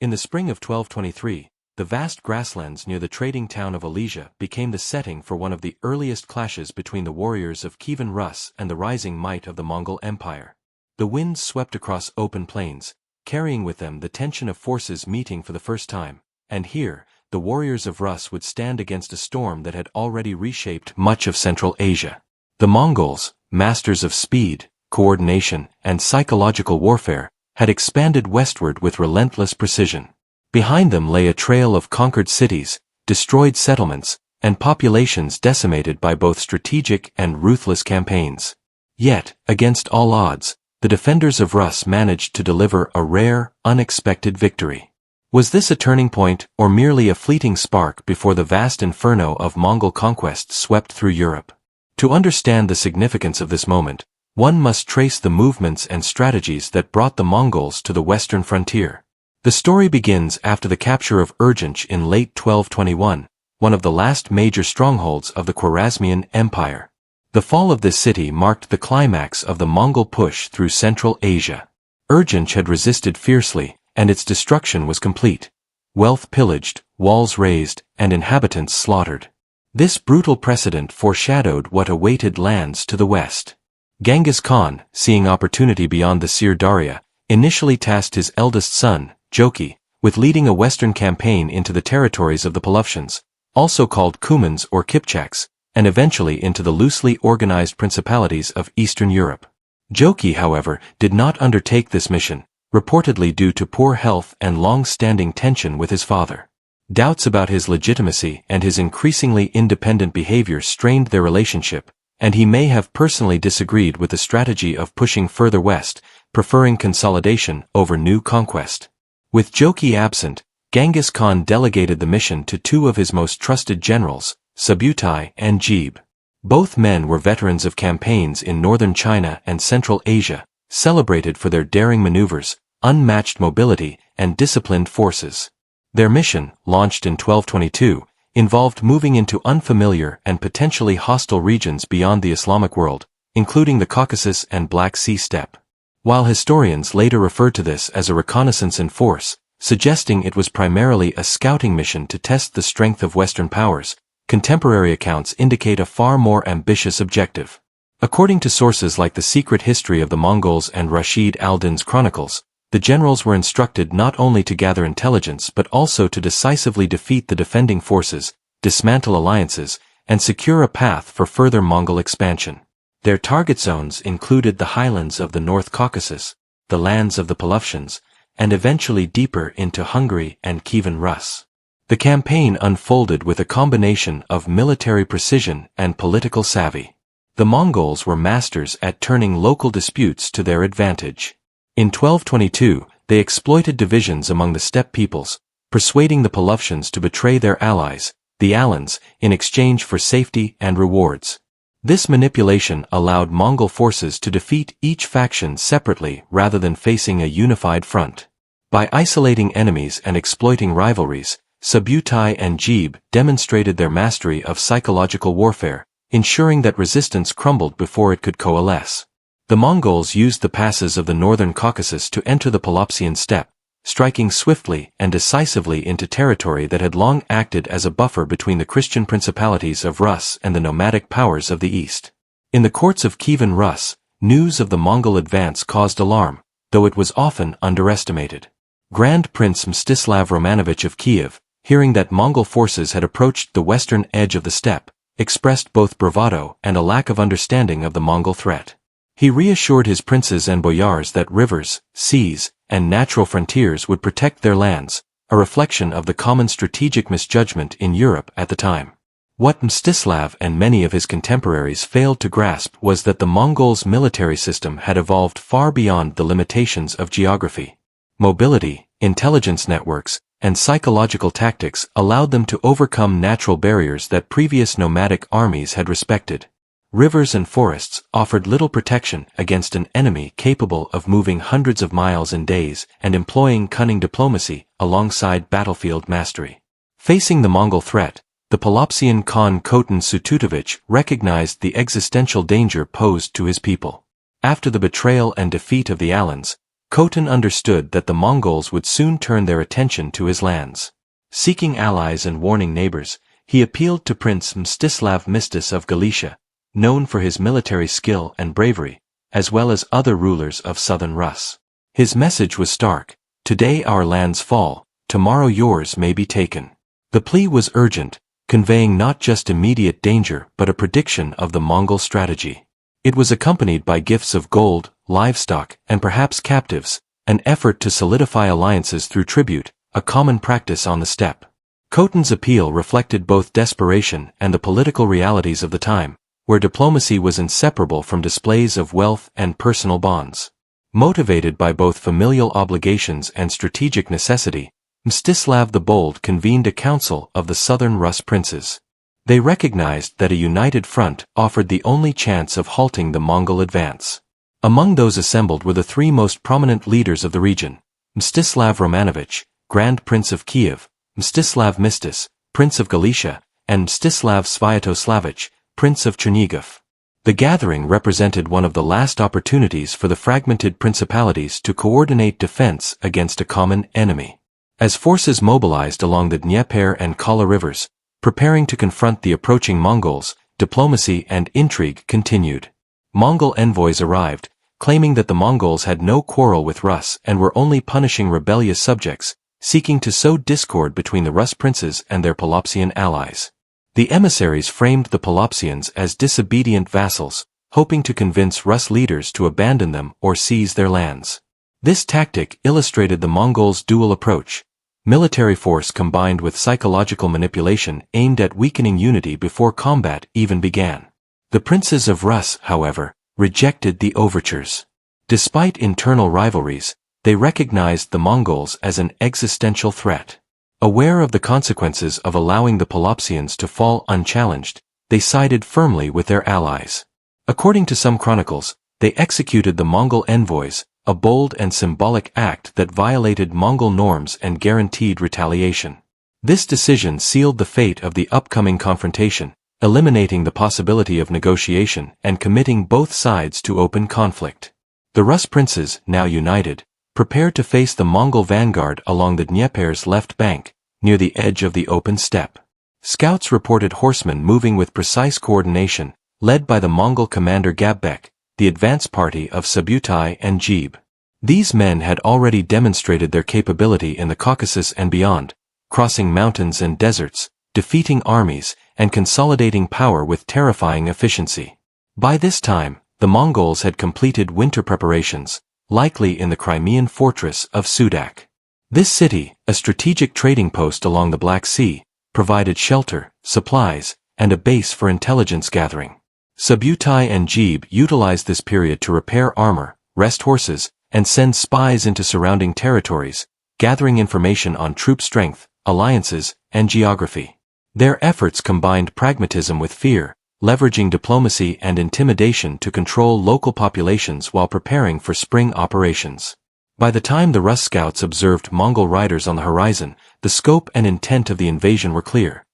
In the spring of 1223, the vast grasslands near the trading town of Oleshya became the setting for one of the earliest clashes between the warriors of Kievan Rus and the rising might of the Mongol Empire. The winds swept across open plains, carrying with them the tension of forces meeting for the first time, and here, the warriors of Rus would stand against a storm that had already reshaped much of Central Asia. The Mongols, masters of speed, coordination, and psychological warfare, had expanded westward with relentless precision. Behind them lay a trail of conquered cities, destroyed settlements, and populations decimated by both strategic and ruthless campaigns. Yet, against all odds, the defenders of Rus managed to deliver a rare, unexpected victory. Was this a turning point, or merely a fleeting spark before the vast inferno of Mongol conquest swept through Europe? To understand the significance of this moment, one must trace the movements and strategies that brought the Mongols to the western frontier. The story begins after the capture of Urgench in late 1221, one of the last major strongholds of the Khwarezmian Empire. The fall of this city marked the climax of the Mongol push through Central Asia. Urgench had resisted fiercely, and its destruction was complete. Wealth pillaged, walls razed, and inhabitants slaughtered. This brutal precedent foreshadowed what awaited lands to the west. Genghis Khan, seeing opportunity beyond the Sir Darya, initially tasked his eldest son, Joki, with leading a western campaign into the territories of the Poluftians, also called Cumans or Kipchaks, and eventually into the loosely organized principalities of Eastern Europe. Joki, however, did not undertake this mission, reportedly due to poor health and long-standing tension with his father. Doubts about his legitimacy and his increasingly independent behavior strained their relationship, and he may have personally disagreed with the strategy of pushing further west, preferring consolidation over new conquest. With Joki absent, Genghis Khan delegated the mission to two of his most trusted generals, Subutai and Jebe. Both men were veterans of campaigns in northern China and Central Asia, celebrated for their daring maneuvers, unmatched mobility, and disciplined forces. Their mission, launched in 1222, involved moving into unfamiliar and potentially hostile regions beyond the Islamic world, including the Caucasus and Black Sea steppe. While historians later referred to this as a reconnaissance in force, suggesting it was primarily a scouting mission to test the strength of Western powers, contemporary accounts indicate a far more ambitious objective. According to sources like The Secret History of the Mongols and Rashid al-Din's Chronicles, the generals were instructed not only to gather intelligence but also to decisively defeat the defending forces, dismantle alliances, and secure a path for further Mongol expansion. Their target zones included the highlands of the North Caucasus, the lands of the Poluftians, and eventually deeper into Hungary and Kievan Rus. The campaign unfolded with a combination of military precision and political savvy. The Mongols were masters at turning local disputes to their advantage. In 1222, they exploited divisions among the steppe peoples, persuading the Poluftians to betray their allies, the Alans, in exchange for safety and rewards. This manipulation allowed Mongol forces to defeat each faction separately rather than facing a unified front. By isolating enemies and exploiting rivalries, Subutai and Jebe demonstrated their mastery of psychological warfare, ensuring that resistance crumbled before it could coalesce. The Mongols used the passes of the northern Caucasus to enter the Polopsian steppe, striking swiftly and decisively into territory that had long acted as a buffer between the Christian principalities of Rus and the nomadic powers of the east. In the courts of Kievan Rus, news of the Mongol advance caused alarm, though it was often underestimated. Grand Prince Mstislav Romanovich of Kiev, hearing that Mongol forces had approached the western edge of the steppe, expressed both bravado and a lack of understanding of the Mongol threat. He reassured his princes and boyars that rivers, seas, and natural frontiers would protect their lands, a reflection of the common strategic misjudgment in Europe at the time. What Mstislav and many of his contemporaries failed to grasp was that the Mongols' military system had evolved far beyond the limitations of geography. Mobility, intelligence networks, and psychological tactics allowed them to overcome natural barriers that previous nomadic armies had respected. Rivers and forests offered little protection against an enemy capable of moving hundreds of miles in days and employing cunning diplomacy alongside battlefield mastery. Facing the Mongol threat, the Polopsian Khan Khotan Sututovich recognized the existential danger posed to his people. After the betrayal and defeat of the Alans, Khotan understood that the Mongols would soon turn their attention to his lands. Seeking allies and warning neighbors, he appealed to Prince Mstislav Mistis of Galicia, known for his military skill and bravery, as well as other rulers of southern Rus. His message was stark: "Today our lands fall, tomorrow yours may be taken." The plea was urgent, conveying not just immediate danger but a prediction of the Mongol strategy. It was accompanied by gifts of gold, livestock, and perhaps captives, an effort to solidify alliances through tribute, a common practice on the steppe. Khotan's appeal reflected both desperation and the political realities of the time, where diplomacy was inseparable from displays of wealth and personal bonds. Motivated by both familial obligations and strategic necessity, Mstislav the Bold convened a council of the southern Rus princes. They recognized that a united front offered the only chance of halting the Mongol advance. Among those assembled were the three most prominent leaders of the region: Mstislav Romanovich, Grand Prince of Kiev; Mstislav Mistis, Prince of Galicia; and Mstislav Sviatoslavich, Prince of Chernigov. The gathering represented one of the last opportunities for the fragmented principalities to coordinate defense against a common enemy. As forces mobilized along the Dnieper and Kala rivers, preparing to confront the approaching Mongols, diplomacy and intrigue continued. Mongol envoys arrived, claiming that the Mongols had no quarrel with Rus and were only punishing rebellious subjects, seeking to sow discord between the Rus princes and their Pelopsian allies. The emissaries framed the Pelopsians as disobedient vassals, hoping to convince Rus leaders to abandon them or seize their lands. This tactic illustrated the Mongols' dual approach: military force combined with psychological manipulation aimed at weakening unity before combat even began. The princes of Rus, however, rejected the overtures. Despite internal rivalries, they recognized the Mongols as an existential threat. Aware of the consequences of allowing the Pelopsians to fall unchallenged, they sided firmly with their allies. According to some chronicles, they executed the Mongol envoys, a bold and symbolic act that violated Mongol norms and guaranteed retaliation. This decision sealed the fate of the upcoming confrontation, eliminating the possibility of negotiation and committing both sides to open conflict. The Rus princes, now united, prepared to face the Mongol vanguard along the Dnieper's left bank, near the edge of the open steppe. Scouts reported horsemen moving with precise coordination, led by the Mongol commander Gabbek, the advance party of Subutai and Jebe. These men had already demonstrated their capability in the Caucasus and beyond, crossing mountains and deserts, defeating armies, and consolidating power with terrifying efficiency. By this time, the Mongols had completed winter preparations, likely in the Crimean fortress of Sudak. This city, a strategic trading post along the Black Sea, provided shelter, supplies, and a base for intelligence gathering. Subutai and Jebe utilized this period to repair armor, rest horses, and send spies into surrounding territories, gathering information on troop strength, alliances, and geography. Their efforts combined pragmatism with fear, leveraging diplomacy and intimidation to control local populations while preparing for spring operations. By the time the Rus scouts observed Mongol riders on the horizon, the scope and intent of the invasion were clear.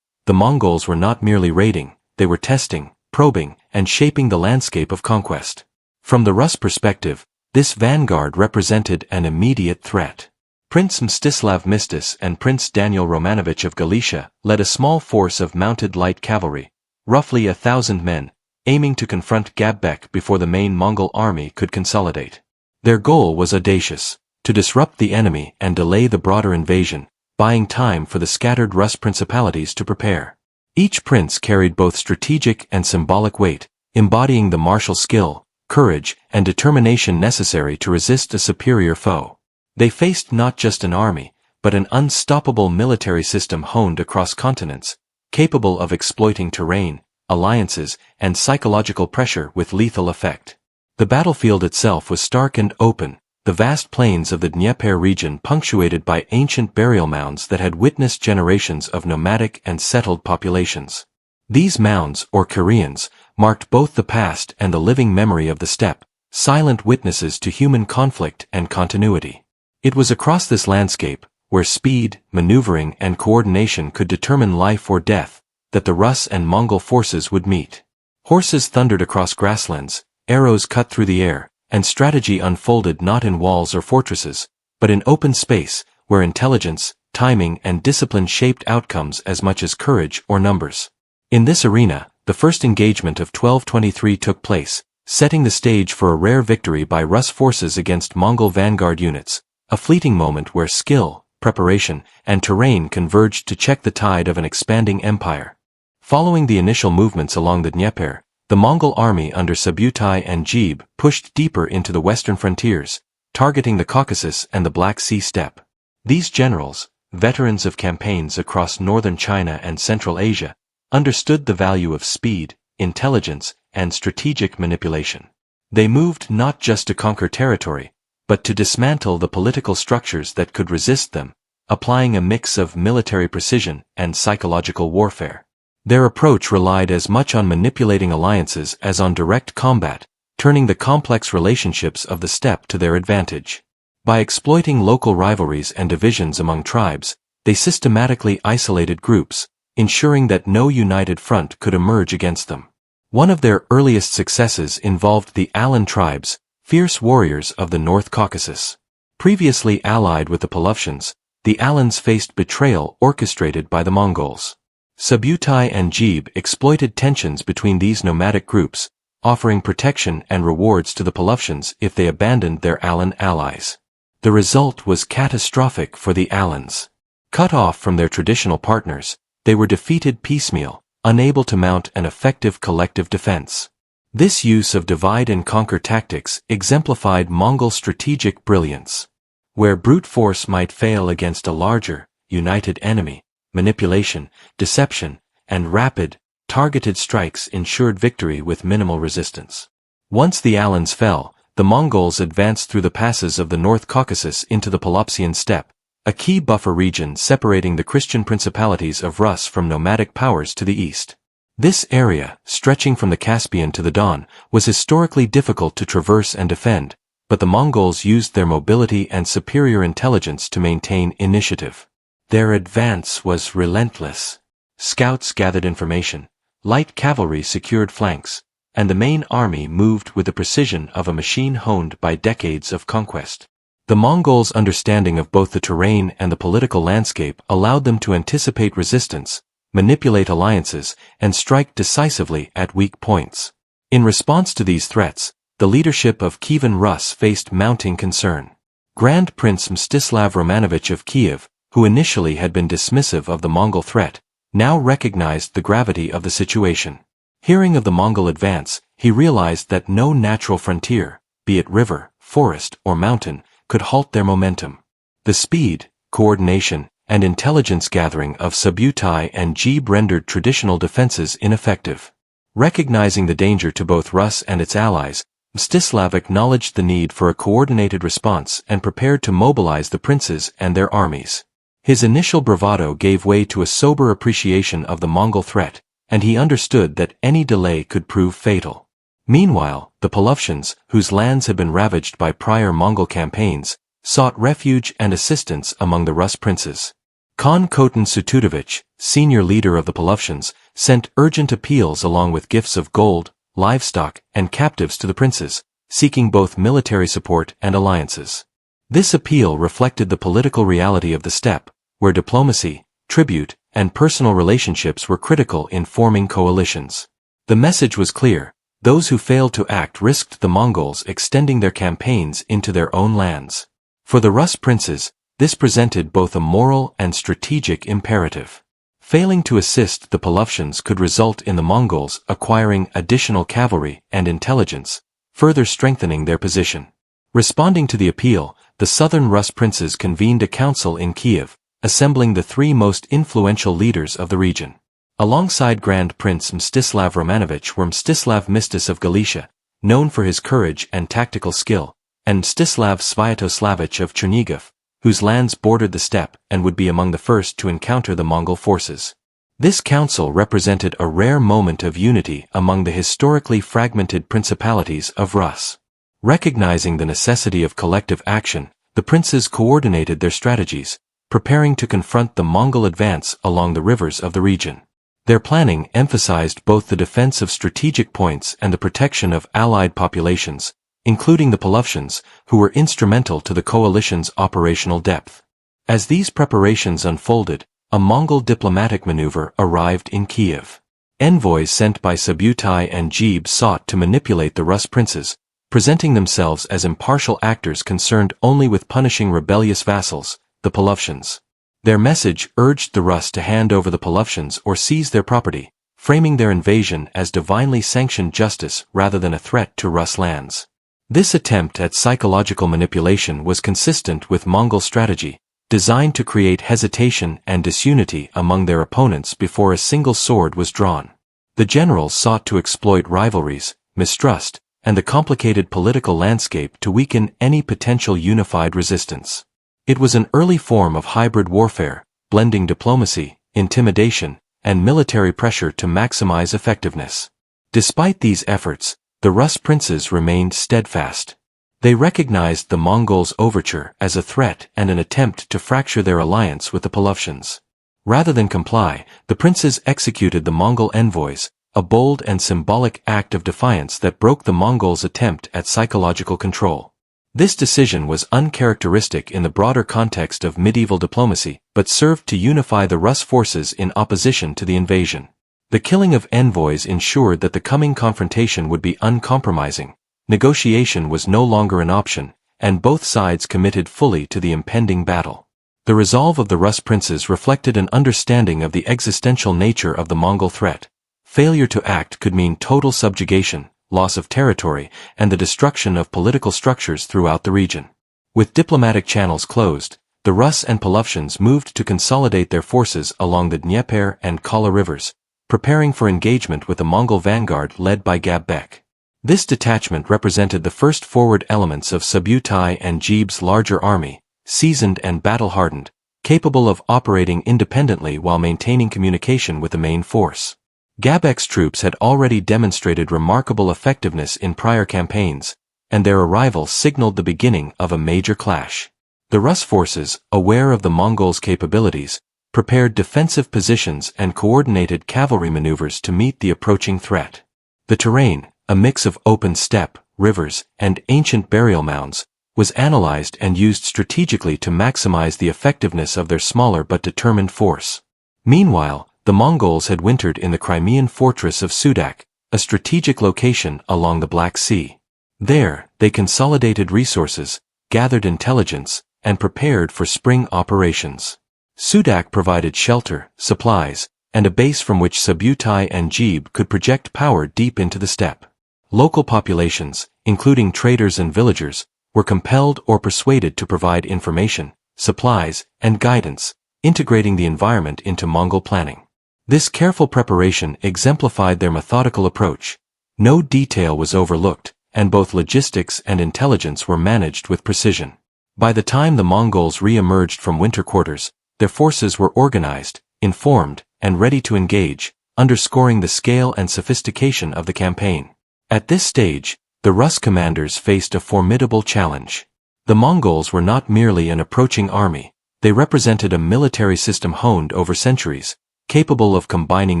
The Mongols were not merely raiding, they were testing, probing, and shaping the landscape of conquest. From the Rus perspective, this vanguard represented an immediate threat. Prince Mstislav Mistis and Prince Daniel Romanovich of Galicia led a small force of mounted light cavalry, roughly 1,000 men, aiming to confront Gabbek before the main Mongol army could consolidate. Their goal was audacious: to disrupt the enemy and delay the broader invasion, buying time for the scattered Rus principalities to prepare. Each prince carried both strategic and symbolic weight, embodying the martial skill, courage, and determination necessary to resist a superior foe. They faced not just an army, but an unstoppable military system honed across continents, capable of exploiting terrain, alliances, and psychological pressure with lethal effect. The battlefield itself was stark and open, the vast plains of the Dnieper region punctuated by ancient burial mounds that had witnessed generations of nomadic and settled populations. These mounds, or Koreans, marked both the past and the living memory of the steppe, silent witnesses to human conflict and continuity. It was across this landscape, where speed, maneuvering, and coordination could determine life or death, that the Rus and Mongol forces would meet. Horses thundered across grasslands, arrows cut through the air, and strategy unfolded not in walls or fortresses, but in open space, where intelligence, timing, and discipline shaped outcomes as much as courage or numbers. In this arena, the first engagement of 1223 took place, setting the stage for a rare victory by Rus forces against Mongol vanguard units, a fleeting moment where skill, preparation, and terrain converged to check the tide of an expanding empire. Following the initial movements along the Dnieper, the Mongol army under Subutai and Jebe pushed deeper into the western frontiers, targeting the Caucasus and the Black Sea steppe. These generals, veterans of campaigns across northern China and Central Asia, understood the value of speed, intelligence, and strategic manipulation. They moved not just to conquer territory, but to dismantle the political structures that could resist them, applying a mix of military precision and psychological warfare. Their approach relied as much on manipulating alliances as on direct combat, turning the complex relationships of the steppe to their advantage. By exploiting local rivalries and divisions among tribes, they systematically isolated groups, ensuring that no united front could emerge against them. One of their earliest successes involved the Alan tribes, fierce warriors of the North Caucasus. Previously allied with the Poluthians, the Alans faced betrayal orchestrated by the Mongols. Subutai and Jebe exploited tensions between these nomadic groups, offering protection and rewards to the Poluthians if they abandoned their Alan allies. The result was catastrophic for the Alans. Cut off from their traditional partners, they were defeated piecemeal, unable to mount an effective collective defense. This use of divide-and-conquer tactics exemplified Mongol strategic brilliance. Where brute force might fail against a larger, united enemy, manipulation, deception, and rapid, targeted strikes ensured victory with minimal resistance. Once the Alans fell, the Mongols advanced through the passes of the North Caucasus into the Polopsian steppe, a key buffer region separating the Christian principalities of Rus from nomadic powers to the east. This area, stretching from the Caspian to the Don, was historically difficult to traverse and defend, but the Mongols used their mobility and superior intelligence to maintain initiative. Their advance was relentless. Scouts gathered information, light cavalry secured flanks, and the main army moved with the precision of a machine honed by decades of conquest. The Mongols' understanding of both the terrain and the political landscape allowed them to anticipate resistance, manipulate alliances, and strike decisively at weak points. In response to these threats, the leadership of Kievan Rus faced mounting concern. Grand Prince Mstislav Romanovich of Kiev, who initially had been dismissive of the Mongol threat, now recognized the gravity of the situation. Hearing of the Mongol advance, he realized that no natural frontier, be it river, forest, or mountain, could halt their momentum. The speed, coordination, and intelligence gathering of Subutai and Jebe rendered traditional defenses ineffective. Recognizing the danger to both Rus and its allies, Mstislav acknowledged the need for a coordinated response and prepared to mobilize the princes and their armies. His initial bravado gave way to a sober appreciation of the Mongol threat, and he understood that any delay could prove fatal. Meanwhile, the Poluthians, whose lands had been ravaged by prior Mongol campaigns, sought refuge and assistance among the Rus princes. Khan Khotan Sututovich, senior leader of the Poluthians, sent urgent appeals along with gifts of gold, livestock, and captives to the princes, seeking both military support and alliances. This appeal reflected the political reality of the steppe, where diplomacy, tribute, and personal relationships were critical in forming coalitions. The message was clear: those who failed to act risked the Mongols extending their campaigns into their own lands. For the Rus princes, this presented both a moral and strategic imperative. Failing to assist the Poluthians could result in the Mongols acquiring additional cavalry and intelligence, further strengthening their position. Responding to the appeal, the southern Rus princes convened a council in Kiev, assembling the three most influential leaders of the region. Alongside Grand Prince Mstislav Romanovich were Mstislav Mistis of Galicia, known for his courage and tactical skill, and Mstislav Sviatoslavich of Chernigov, whose lands bordered the steppe and would be among the first to encounter the Mongol forces. This council represented a rare moment of unity among the historically fragmented principalities of Rus. Recognizing the necessity of collective action, the princes coordinated their strategies, preparing to confront the Mongol advance along the rivers of the region. Their planning emphasized both the defense of strategic points and the protection of allied populations, including the Poluftians, who were instrumental to the coalition's operational depth. As these preparations unfolded, a Mongol diplomatic maneuver arrived in Kiev. Envoys sent by Subutai and Jebe sought to manipulate the Rus princes, presenting themselves as impartial actors concerned only with punishing rebellious vassals, the Poluftians. Their message urged the Rus to hand over the Poluftians or seize their property, framing their invasion as divinely sanctioned justice rather than a threat to Rus lands. This attempt at psychological manipulation was consistent with Mongol strategy, designed to create hesitation and disunity among their opponents before a single sword was drawn. The generals sought to exploit rivalries, mistrust, and the complicated political landscape to weaken any potential unified resistance. It was an early form of hybrid warfare, blending diplomacy, intimidation, and military pressure to maximize effectiveness. Despite these efforts, the Rus princes remained steadfast. They recognized the Mongols' overture as a threat and an attempt to fracture their alliance with the Poluftians. Rather than comply, the princes executed the Mongol envoys, a bold and symbolic act of defiance that broke the Mongols' attempt at psychological control. This decision was uncharacteristic in the broader context of medieval diplomacy, but served to unify the Rus forces in opposition to the invasion. The killing of envoys ensured that the coming confrontation would be uncompromising. Negotiation was no longer an option, and both sides committed fully to the impending battle. The resolve of the Rus princes reflected an understanding of the existential nature of the Mongol threat. Failure to act could mean total subjugation, loss of territory, and the destruction of political structures throughout the region. With diplomatic channels closed, the Rus and Poluftians moved to consolidate their forces along the Dnieper and Kala rivers, preparing for engagement with the Mongol vanguard led by Gab-Bek. This detachment represented the first forward elements of Subutai and Jebe's larger army, seasoned and battle-hardened, capable of operating independently while maintaining communication with the main force. Gab-Bek's troops had already demonstrated remarkable effectiveness in prior campaigns, and their arrival signaled the beginning of a major clash. The Rus forces, aware of the Mongols' capabilities, prepared defensive positions and coordinated cavalry maneuvers to meet the approaching threat. The terrain, a mix of open steppe, rivers, and ancient burial mounds, was analyzed and used strategically to maximize the effectiveness of their smaller but determined force. Meanwhile, the Mongols had wintered in the Crimean fortress of Sudak, a strategic location along the Black Sea. There, they consolidated resources, gathered intelligence, and prepared for spring operations. Sudak provided shelter, supplies, and a base from which Subutai and Jebe could project power deep into the steppe. Local populations, including traders and villagers, were compelled or persuaded to provide information, supplies, and guidance, integrating the environment into Mongol planning. This careful preparation exemplified their methodical approach. No detail was overlooked, and both logistics and intelligence were managed with precision. By the time the Mongols re-emerged from winter quarters, their forces were organized, informed, and ready to engage, underscoring the scale and sophistication of the campaign. At this stage, the Rus commanders faced a formidable challenge. The Mongols were not merely an approaching army, they represented a military system honed over centuries, capable of combining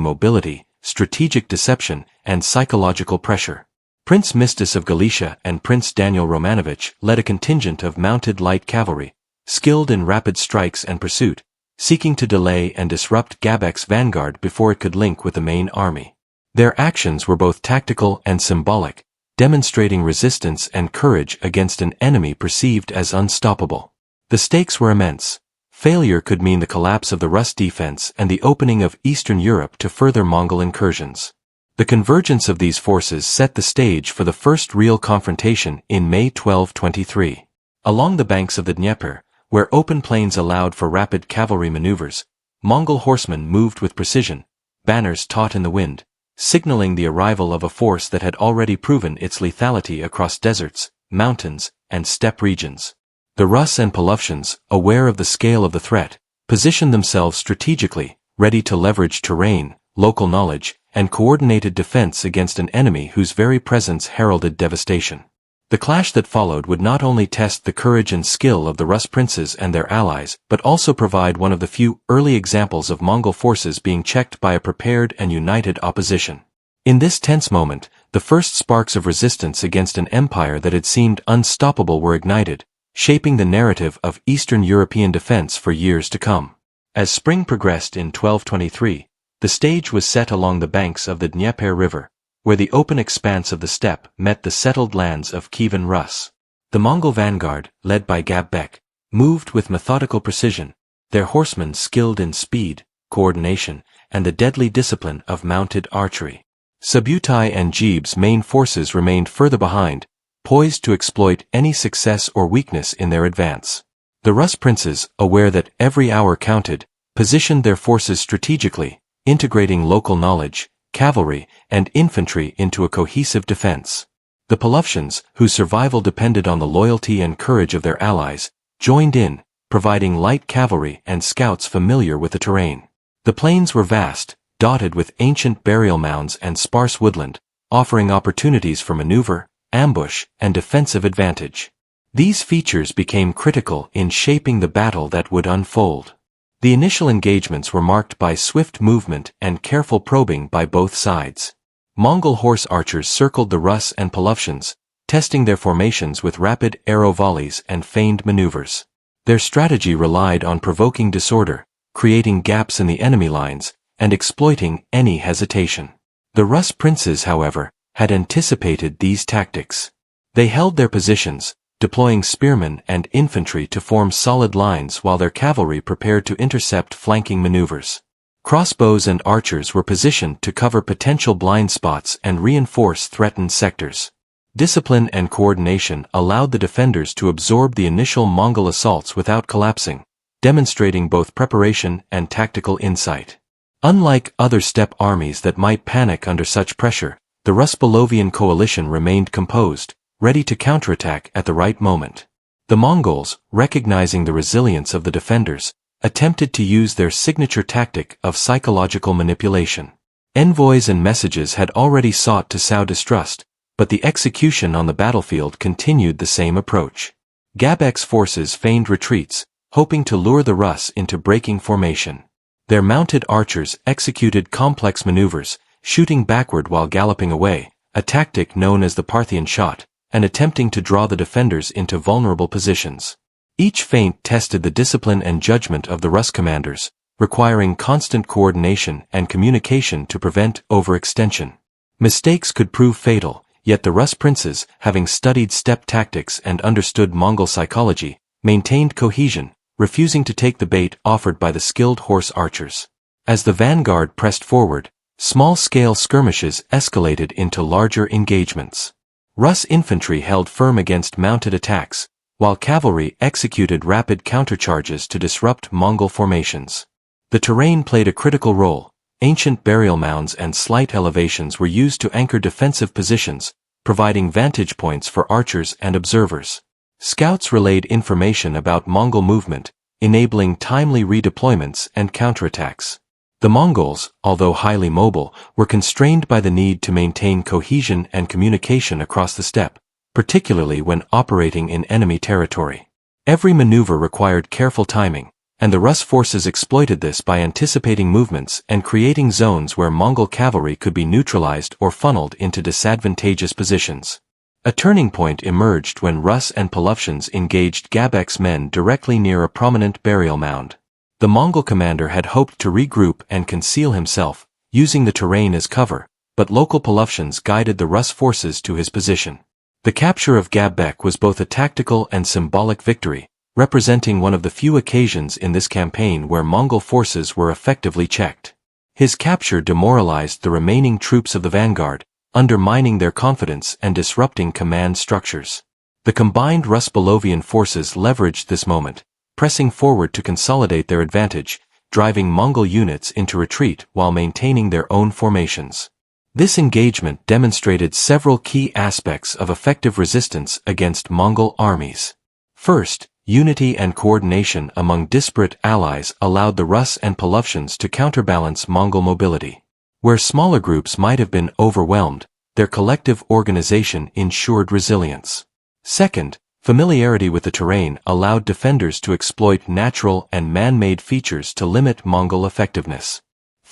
mobility, strategic deception, and psychological pressure. Prince Mistis of Galicia and Prince Daniel Romanovich led a contingent of mounted light cavalry, skilled in rapid strikes and pursuit, seeking to delay and disrupt Gab-Bek's vanguard before it could link with the main army. Their actions were both tactical and symbolic, demonstrating resistance and courage against an enemy perceived as unstoppable. The stakes were immense. Failure could mean the collapse of the Rus defense and the opening of Eastern Europe to further Mongol incursions. The convergence of these forces set the stage for the first real confrontation in May 1223. Along the banks of the Dnieper, where open plains allowed for rapid cavalry maneuvers, Mongol horsemen moved with precision, banners taut in the wind, signaling the arrival of a force that had already proven its lethality across deserts, mountains, and steppe regions. The Rus and Poluftians, aware of the scale of the threat, positioned themselves strategically, ready to leverage terrain, local knowledge, and coordinated defense against an enemy whose very presence heralded devastation. The clash that followed would not only test the courage and skill of the Rus princes and their allies, but also provide one of the few early examples of Mongol forces being checked by a prepared and united opposition. In this tense moment, The first sparks of resistance against an empire that had seemed unstoppable were ignited, shaping the narrative of Eastern European defense for years to come. As spring progressed in 1223, the stage was set along the banks of the Dnieper River, where the open expanse of the steppe met the settled lands of Kievan Rus. The Mongol vanguard, led by Gabek, moved with methodical precision, their horsemen skilled in speed, coordination, and the deadly discipline of mounted archery. Subutai and Jeeb's main forces remained further behind, poised to exploit any success or weakness in their advance. The Rus princes, aware that every hour counted, positioned their forces strategically, integrating local knowledge, cavalry, and infantry into a cohesive defense. The Polovtians, whose survival depended on the loyalty and courage of their allies, joined in, providing light cavalry and scouts familiar with the terrain. The plains were vast, dotted with ancient burial mounds and sparse woodland, offering opportunities for maneuver, ambush, and defensive advantage. These features became critical in shaping the battle that would unfold. The initial engagements were marked by swift movement and careful probing by both sides. Mongol horse archers circled the Rus and Polovtians, testing their formations with rapid arrow volleys and feigned maneuvers. Their strategy relied on provoking disorder, creating gaps in the enemy lines, and exploiting any hesitation. The Rus princes, however, had anticipated these tactics. They held their positions, deploying spearmen and infantry to form solid lines while their cavalry prepared to intercept flanking maneuvers. Crossbows and archers were positioned to cover potential blind spots and reinforce threatened sectors. Discipline and coordination allowed the defenders to absorb the initial Mongol assaults without collapsing, demonstrating both preparation and tactical insight. Unlike other steppe armies that might panic under such pressure, the Rus-Bolovian coalition remained composed, ready to counterattack at the right moment. The Mongols, recognizing the resilience of the defenders, attempted to use their signature tactic of psychological manipulation. Envoys and messages had already sought to sow distrust, but the execution on the battlefield continued the same approach. Gabek's forces feigned retreats, hoping to lure the Rus into breaking formation. Their mounted archers executed complex maneuvers, shooting backward while galloping away, a tactic known as the Parthian shot, and attempting to draw the defenders into vulnerable positions. Each feint tested the discipline and judgment of the Rus commanders, requiring constant coordination and communication to prevent overextension. Mistakes could prove fatal, yet the Rus princes, having studied steppe tactics and understood Mongol psychology, maintained cohesion, refusing to take the bait offered by the skilled horse archers. As the vanguard pressed forward, small-scale skirmishes escalated into larger engagements. Rus infantry held firm against mounted attacks, while cavalry executed rapid countercharges to disrupt Mongol formations. The terrain played a critical role. Ancient burial mounds and slight elevations were used to anchor defensive positions, providing vantage points for archers and observers. Scouts relayed information about Mongol movement, enabling timely redeployments and counterattacks. The Mongols, although highly mobile, were constrained by the need to maintain cohesion and communication across the steppe, particularly when operating in enemy territory. Every maneuver required careful timing, and the Rus forces exploited this by anticipating movements and creating zones where Mongol cavalry could be neutralized or funneled into disadvantageous positions. A turning point emerged when Rus and Polovtians engaged Gabek's men directly near a prominent burial mound. The Mongol commander had hoped to regroup and conceal himself, using the terrain as cover, but local Polovtians guided the Rus forces to his position. The capture of Gabek was both a tactical and symbolic victory, representing one of the few occasions in this campaign where Mongol forces were effectively checked. His capture demoralized the remaining troops of the vanguard, undermining their confidence and disrupting command structures. The combined Rus-Bolovian forces leveraged this moment, pressing forward to consolidate their advantage, driving Mongol units into retreat while maintaining their own formations. This engagement demonstrated several key aspects of effective resistance against Mongol armies. First, unity and coordination among disparate allies allowed the Rus and Polovtians to counterbalance Mongol mobility. Where smaller groups might have been overwhelmed, their collective organization ensured resilience. Second, familiarity with the terrain allowed defenders to exploit natural and man-made features to limit Mongol effectiveness.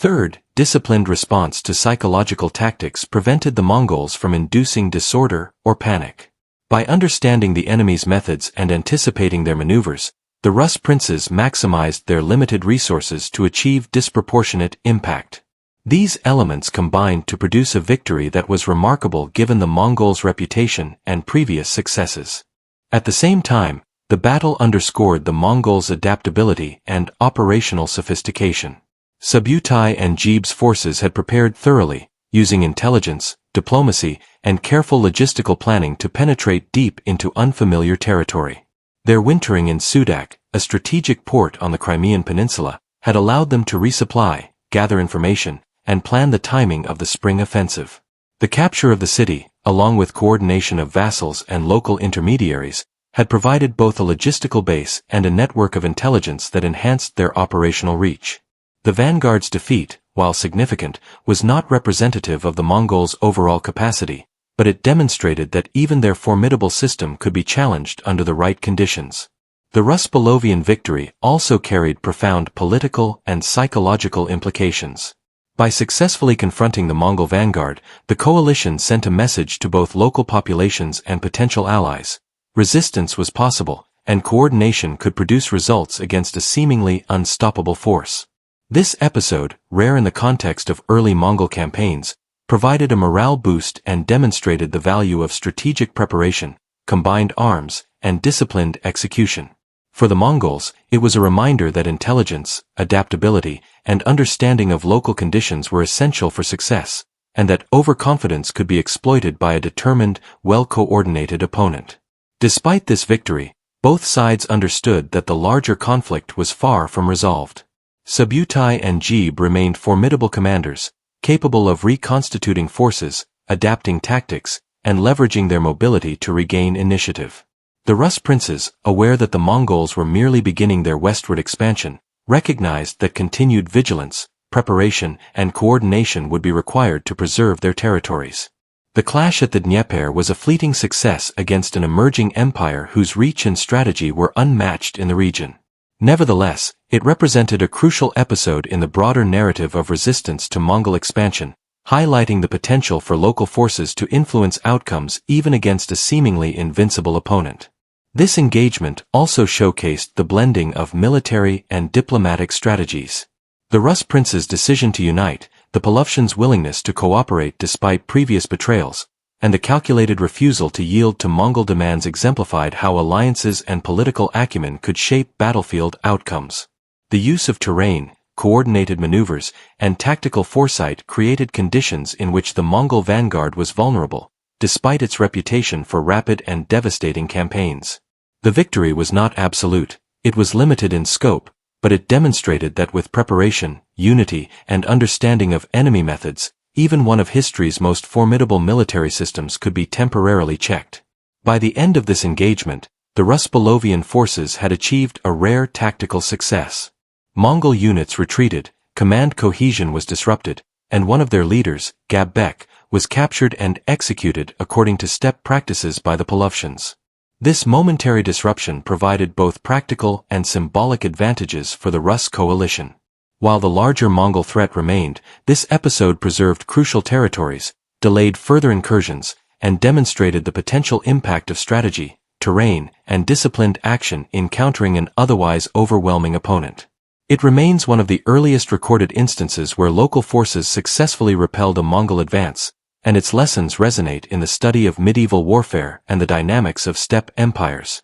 Third, disciplined response to psychological tactics prevented the Mongols from inducing disorder or panic. By understanding the enemy's methods and anticipating their maneuvers, the Rus princes maximized their limited resources to achieve disproportionate impact. These elements combined to produce a victory that was remarkable given the Mongols' reputation and previous successes. At the same time, the battle underscored the Mongols' adaptability and operational sophistication. Subutai and Jeeb's forces had prepared thoroughly, using intelligence, diplomacy, and careful logistical planning to penetrate deep into unfamiliar territory. Their wintering in Sudak, a strategic port on the Crimean Peninsula, had allowed them to resupply, gather information, and plan the timing of the spring offensive. The capture of the city, along with coordination of vassals and local intermediaries, had provided both a logistical base and a network of intelligence that enhanced their operational reach. The vanguard's defeat, while significant, was not representative of the Mongols' overall capacity, but it demonstrated that even their formidable system could be challenged under the right conditions. The Rus-Bolovian victory also carried profound political and psychological implications. By successfully confronting the Mongol vanguard, the coalition sent a message to both local populations and potential allies. Resistance was possible, and coordination could produce results against a seemingly unstoppable force. This episode, rare in the context of early Mongol campaigns, provided a morale boost and demonstrated the value of strategic preparation, combined arms, and disciplined execution. For the Mongols, it was a reminder that intelligence, adaptability, and understanding of local conditions were essential for success, and that overconfidence could be exploited by a determined, well-coordinated opponent. Despite this victory, both sides understood that the larger conflict was far from resolved. Subutai and Jeeb remained formidable commanders, capable of reconstituting forces, adapting tactics, and leveraging their mobility to regain initiative. The Rus princes, aware that the Mongols were merely beginning their westward expansion, recognized that continued vigilance, preparation, and coordination would be required to preserve their territories. The clash at the Dnieper was a fleeting success against an emerging empire whose reach and strategy were unmatched in the region. Nevertheless, it represented a crucial episode in the broader narrative of resistance to Mongol expansion, highlighting the potential for local forces to influence outcomes even against a seemingly invincible opponent. This engagement also showcased the blending of military and diplomatic strategies. The Rus princes' decision to unite, the Polovshians' willingness to cooperate despite previous betrayals, and the calculated refusal to yield to Mongol demands exemplified how alliances and political acumen could shape battlefield outcomes. The use of terrain, coordinated maneuvers, and tactical foresight created conditions in which the Mongol vanguard was vulnerable, despite its reputation for rapid and devastating campaigns. The victory was not absolute, it was limited in scope, but it demonstrated that with preparation, unity, and understanding of enemy methods, even one of history's most formidable military systems could be temporarily checked. By the end of this engagement, the Rus-Bolovian forces had achieved a rare tactical success. Mongol units retreated, command cohesion was disrupted, and one of their leaders, Gab-Bek, was captured and executed according to steppe practices by the Polovshians. This momentary disruption provided both practical and symbolic advantages for the Rus coalition. While the larger Mongol threat remained, this episode preserved crucial territories, delayed further incursions, and demonstrated the potential impact of strategy, terrain, and disciplined action in countering an otherwise overwhelming opponent. It remains one of the earliest recorded instances where local forces successfully repelled a Mongol advance, and its lessons resonate in the study of medieval warfare and the dynamics of steppe empires.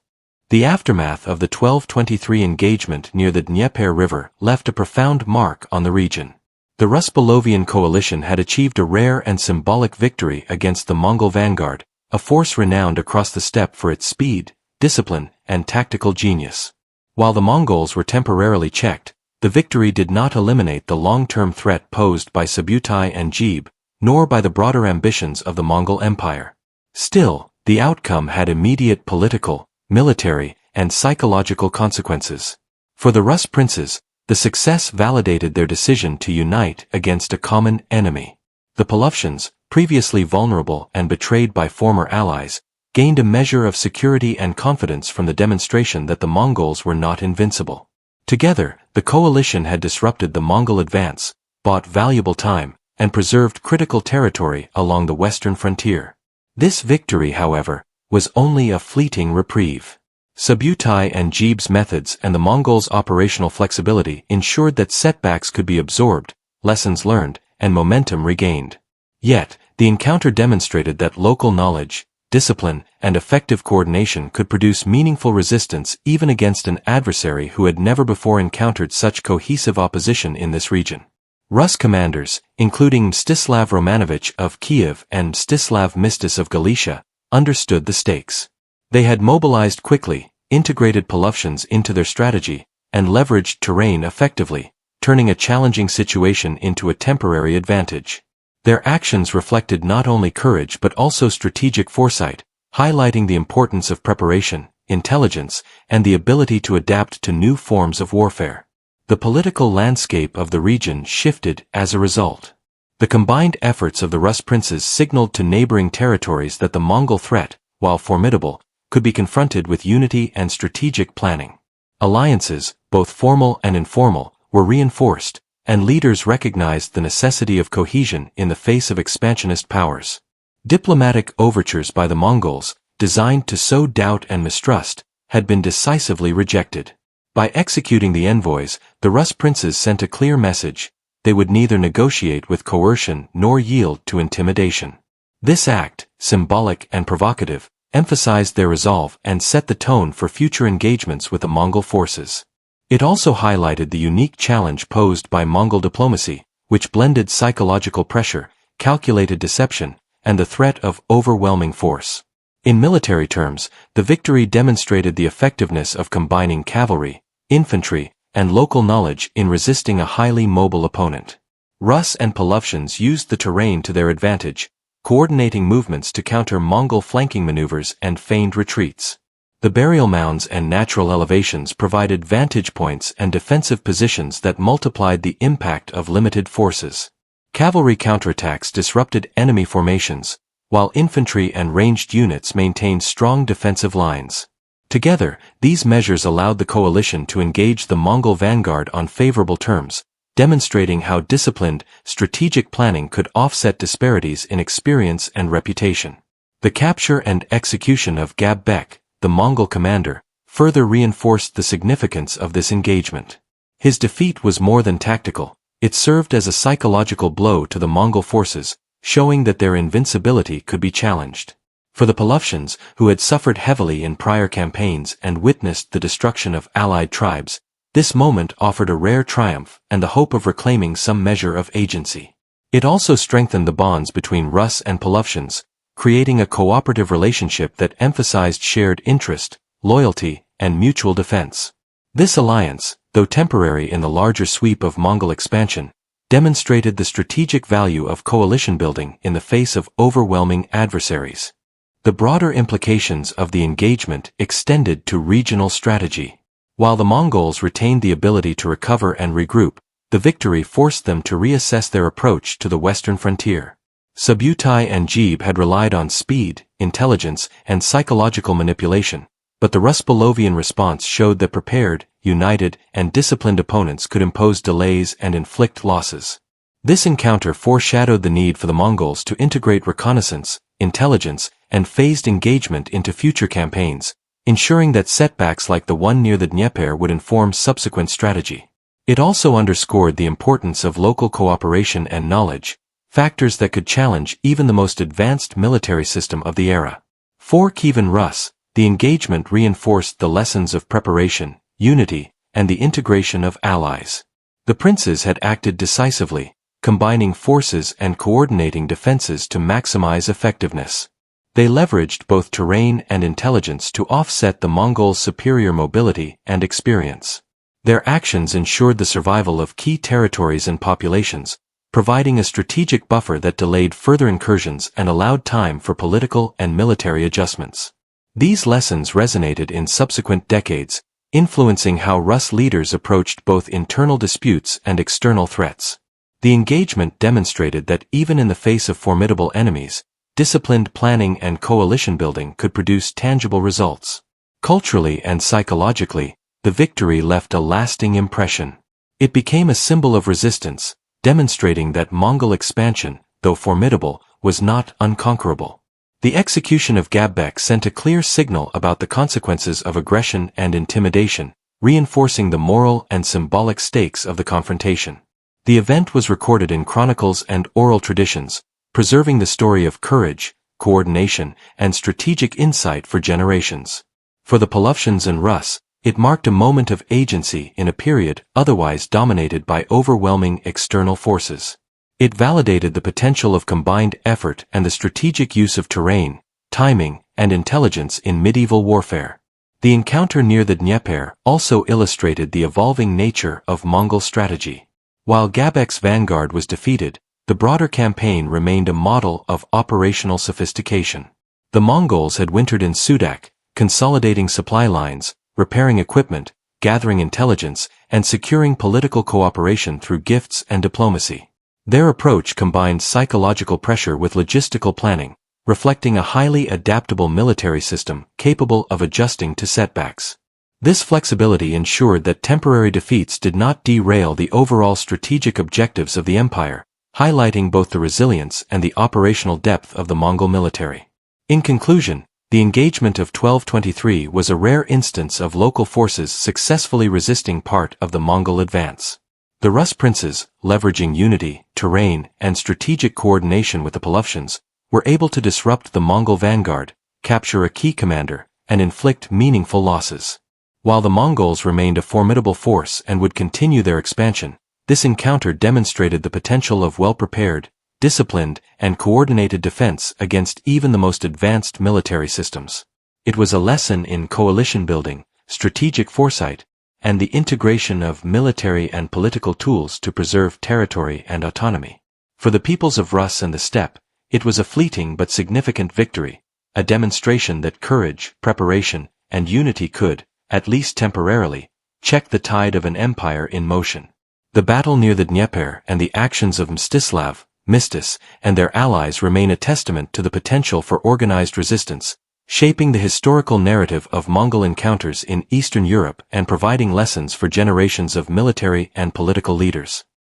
The aftermath of the 1223 engagement near the Dnieper River left a profound mark on the region. The Rus-Bolovian coalition had achieved a rare and symbolic victory against the Mongol vanguard, a force renowned across the steppe for its speed, discipline, and tactical genius. While the Mongols were temporarily checked, the victory did not eliminate the long-term threat posed by Subutai and Jeeb, nor by the broader ambitions of the Mongol Empire. Still, the outcome had immediate political, military, and psychological consequences. For the Rus princes, the success validated their decision to unite against a common enemy. The Polovshians, previously vulnerable and betrayed by former allies, gained a measure of security and confidence from the demonstration that the Mongols were not invincible. Together, the coalition had disrupted the Mongol advance, bought valuable time and preserved critical territory along the western frontier. This victory, however, was only a fleeting reprieve. Subutai and Jeeb's methods and the Mongols' operational flexibility ensured that setbacks could be absorbed, lessons learned, and momentum regained. Yet, the encounter demonstrated that local knowledge, discipline, and effective coordination could produce meaningful resistance even against an adversary who had never before encountered such cohesive opposition in this region. Rus commanders, including Mstislav Romanovich of Kiev and Mstislav Mistis of Galicia, understood the stakes. They had mobilized quickly, integrated Polovshians into their strategy, and leveraged terrain effectively, turning a challenging situation into a temporary advantage. Their actions reflected not only courage but also strategic foresight, highlighting the importance of preparation, intelligence, and the ability to adapt to new forms of warfare. The political landscape of the region shifted as a result. The combined efforts of the Rus princes signaled to neighboring territories that the Mongol threat, while formidable, could be confronted with unity and strategic planning. Alliances, both formal and informal, were reinforced, and leaders recognized the necessity of cohesion in the face of expansionist powers. Diplomatic overtures by the Mongols, designed to sow doubt and mistrust, had been decisively rejected. By executing the envoys, the Rus princes sent a clear message: they would neither negotiate with coercion nor yield to intimidation. This act, symbolic and provocative, emphasized their resolve and set the tone for future engagements with the Mongol forces. It also highlighted the unique challenge posed by Mongol diplomacy, which blended psychological pressure, calculated deception, and the threat of overwhelming force. In military terms, the victory demonstrated the effectiveness of combining cavalry, infantry, and local knowledge in resisting a highly mobile opponent. Rus and Polovshians used the terrain to their advantage, coordinating movements to counter Mongol flanking maneuvers and feigned retreats. The burial mounds and natural elevations provided vantage points and defensive positions that multiplied the impact of limited forces. Cavalry counterattacks disrupted enemy formations, while infantry and ranged units maintained strong defensive lines. Together, these measures allowed the coalition to engage the Mongol vanguard on favorable terms, demonstrating how disciplined, strategic planning could offset disparities in experience and reputation. The capture and execution of Gab Bek, the Mongol commander, further reinforced the significance of this engagement. His defeat was more than tactical; it served as a psychological blow to the Mongol forces, showing that their invincibility could be challenged. For the Polovshians, who had suffered heavily in prior campaigns and witnessed the destruction of allied tribes, this moment offered a rare triumph and the hope of reclaiming some measure of agency. It also strengthened the bonds between Rus and Polovshians, creating a cooperative relationship that emphasized shared interest, loyalty, and mutual defense. This alliance, though temporary in the larger sweep of Mongol expansion, demonstrated the strategic value of coalition building in the face of overwhelming adversaries. The broader implications of the engagement extended to regional strategy. While the Mongols retained the ability to recover and regroup, the victory forced them to reassess their approach to the western frontier. Subutai and Jeeb had relied on speed, intelligence, and psychological manipulation, but the Rus-Bolovian response showed that prepared, united, and disciplined opponents could impose delays and inflict losses. This encounter foreshadowed the need for the Mongols to integrate reconnaissance, intelligence, and phased engagement into future campaigns, ensuring that setbacks like the one near the Dnieper would inform subsequent strategy. It also underscored the importance of local cooperation and knowledge, factors that could challenge even the most advanced military system of the era. For Kievan Rus, the engagement reinforced the lessons of preparation, unity, and the integration of allies. The princes had acted decisively, combining forces and coordinating defenses to maximize effectiveness. They leveraged both terrain and intelligence to offset the Mongols' superior mobility and experience. Their actions ensured the survival of key territories and populations, providing a strategic buffer that delayed further incursions and allowed time for political and military adjustments. These lessons resonated in subsequent decades, influencing how Rus leaders approached both internal disputes and external threats. The engagement demonstrated that even in the face of formidable enemies, disciplined planning and coalition building could produce tangible results. Culturally and psychologically, the victory left a lasting impression. It became a symbol of resistance, demonstrating that Mongol expansion, though formidable, was not unconquerable. The execution of Gabek sent a clear signal about the consequences of aggression and intimidation, reinforcing the moral and symbolic stakes of the confrontation. The event was recorded in chronicles and oral traditions, preserving the story of courage, coordination, and strategic insight for generations. For the Polovtians and Rus, it marked a moment of agency in a period otherwise dominated by overwhelming external forces. It validated the potential of combined effort and the strategic use of terrain, timing, and intelligence in medieval warfare. The encounter near the Dnieper also illustrated the evolving nature of Mongol strategy. While Gabek's vanguard was defeated, the broader campaign remained a model of operational sophistication. The Mongols had wintered in Sudak, consolidating supply lines, repairing equipment, gathering intelligence, and securing political cooperation through gifts and diplomacy. Their approach combined psychological pressure with logistical planning, reflecting a highly adaptable military system capable of adjusting to setbacks. This flexibility ensured that temporary defeats did not derail the overall strategic objectives of the empire, highlighting both the resilience and the operational depth of the Mongol military. In conclusion, the engagement of 1223 was a rare instance of local forces successfully resisting part of the Mongol advance. The Rus princes, leveraging unity, terrain, and strategic coordination with the Polovtians, were able to disrupt the Mongol vanguard, capture a key commander, and inflict meaningful losses. While the Mongols remained a formidable force and would continue their expansion, this encounter demonstrated the potential of well-prepared, disciplined, and coordinated defense against even the most advanced military systems. It was a lesson in coalition building, strategic foresight, and the integration of military and political tools to preserve territory and autonomy. For the peoples of Rus and the steppe, it was a fleeting but significant victory, a demonstration that courage, preparation, and unity could, at least temporarily, check the tide of an empire in motion. The battle near the Dnieper and the actions of Mstislav, Mistis, and their allies remain a testament to the potential for organized resistance, shaping the historical narrative of Mongol encounters in Eastern Europe and providing lessons for generations of military and political leaders.